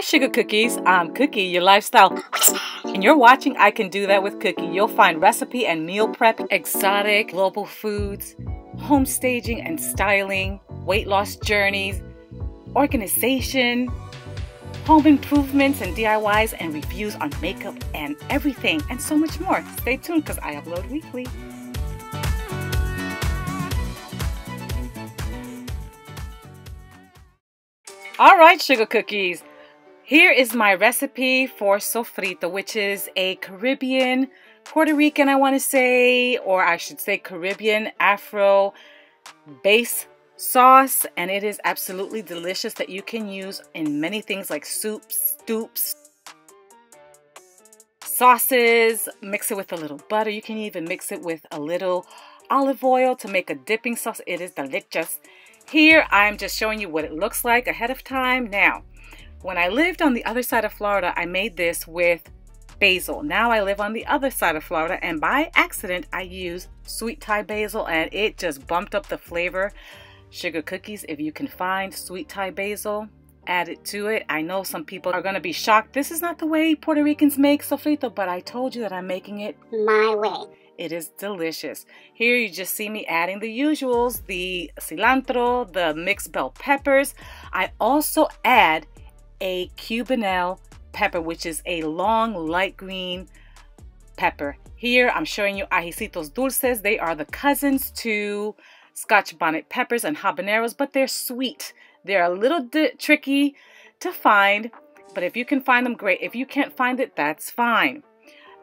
Hi Sugar Cookies, I'm Cookie, your lifestyle. And you're watching I Can Do That with Cookie. You'll find recipe and meal prep, exotic global foods, home staging and styling, weight loss journeys, organization, home improvements and DIYs, and reviews on makeup and everything, and so much more. Stay tuned because I upload weekly. Alright Sugar Cookies, here is my recipe for sofrito, which is a Caribbean, Puerto Rican I want to say, or I should say Caribbean Afro base sauce, and it is absolutely delicious that you can use in many things like soups, stoups, sauces. Mix it with a little butter. You can even mix it with a little olive oil to make a dipping sauce. It is delicious. Here I'm just showing you what it looks like ahead of time. Now, when I lived on the other side of Florida, I made this with basil. Now I live on the other side of Florida, and by accident I used sweet Thai basil, and it just bumped up the flavor. Sugar Cookies, if you can find sweet Thai basil, add it to it. I know some people are going to be shocked. This is not the way Puerto Ricans make sofrito, but I told you that I'm making it my way. It is delicious. Here you just see me adding the usuals, the cilantro, the mixed bell peppers. I also add a Cubanelle pepper, which is a long light green pepper. Here I'm showing you ajicitos dulces. They are the cousins to Scotch bonnet peppers and habaneros, but they're sweet. They're a little tricky to find, but if you can find them, great. If you can't find it, that's fine.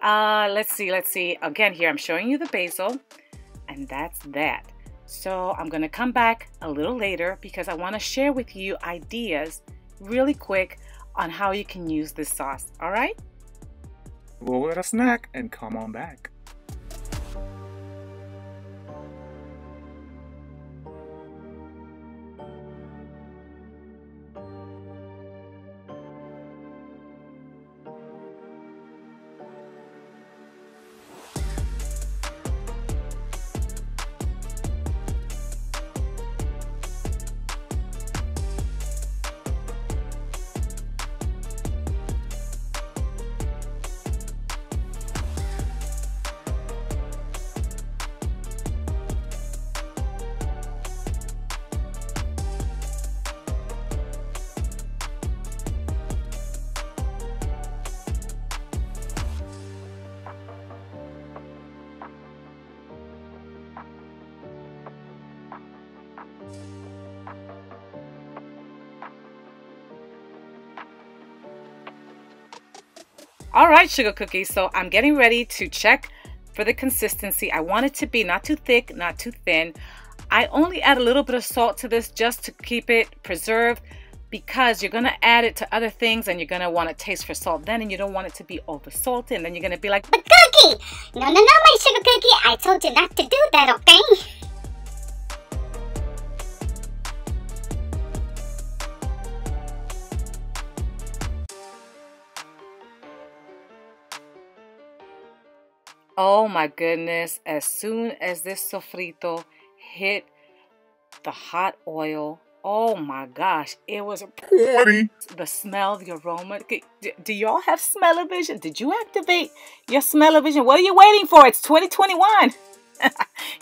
Let's see. Again, here I'm showing you the basil, and that's that. So I'm going to come back a little later because I want to share with you ideas really quick on how you can use this sauce. All right? We'll get a snack and come on back. Alright Sugar Cookies, so I'm getting ready to check for the consistency. I want it to be not too thick, not too thin. I only add a little bit of salt to this just to keep it preserved, because you're going to add it to other things and you're going to want to taste for salt then, and you don't want it to be over salty, and then you're going to be like, but Cookie! No, my Sugar Cookie, I told you not to do that, okay? oh my goodness, as soon as this sofrito hit the hot oil, oh my gosh, it was Party. the smell, the aroma. Do y'all have smell-o-vision? Did you activate your smell-o-vision? What are you waiting for? It's 2021.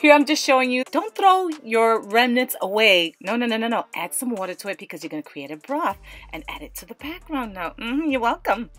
Here I'm just showing you, don't throw your remnants away. No. Add some water to it because you're going to create a broth and add it to the background now. You're welcome.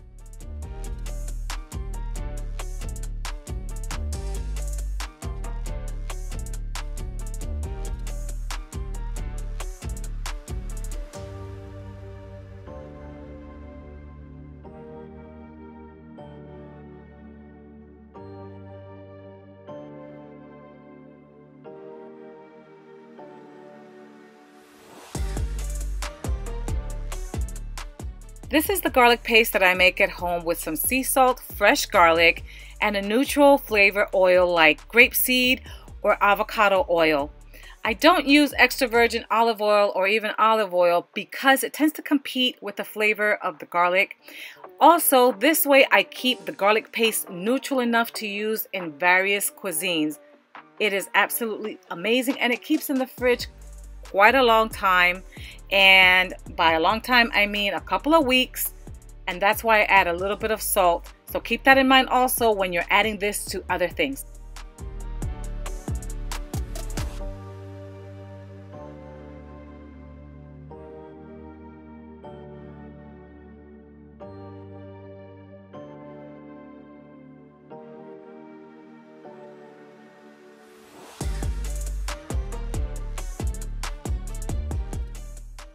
This is the garlic paste that I make at home with some sea salt, fresh garlic, and a neutral flavor oil like grapeseed or avocado oil. I don't use extra virgin olive oil or even olive oil because it tends to compete with the flavor of the garlic. Also, this way I keep the garlic paste neutral enough to use in various cuisines. It is absolutely amazing, and it keeps in the fridge quite a long time. And by a long time, I mean a couple of weeks and that's why I add a little bit of salt. So keep that in mind also when you're adding this to other things.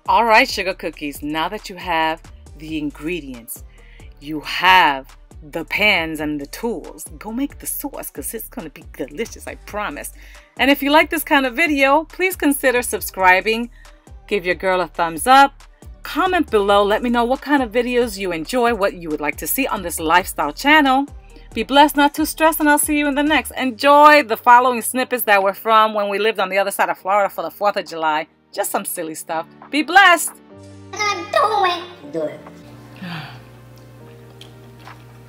All right, sugar cookies, now that you have the ingredients, you have the pans and the tools, go make the sauce because it's going to be delicious, I promise. And if you like this kind of video, please consider subscribing, give your girl a thumbs up, comment below, let me know what kind of videos you enjoy, what you would like to see on this lifestyle channel. Be blessed, not too stressed, and I'll see you in the next. Enjoy the following snippets that were from when we lived on the other side of Florida for the 4th of July. Just some silly stuff. Be blessed. I'm doing. Do it.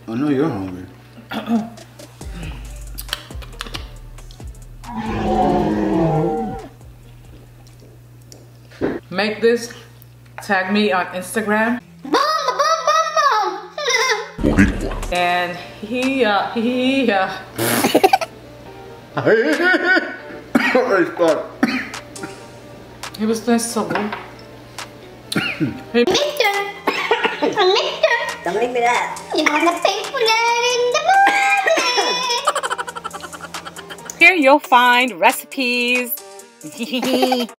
I know you're hungry. Make this. Tag me on Instagram. Boom, boom, boom, boom. And he was doing so good. Mixer. A mixer. Don't make me laugh. You're gonna pay for that in the morning. Here you'll find recipes.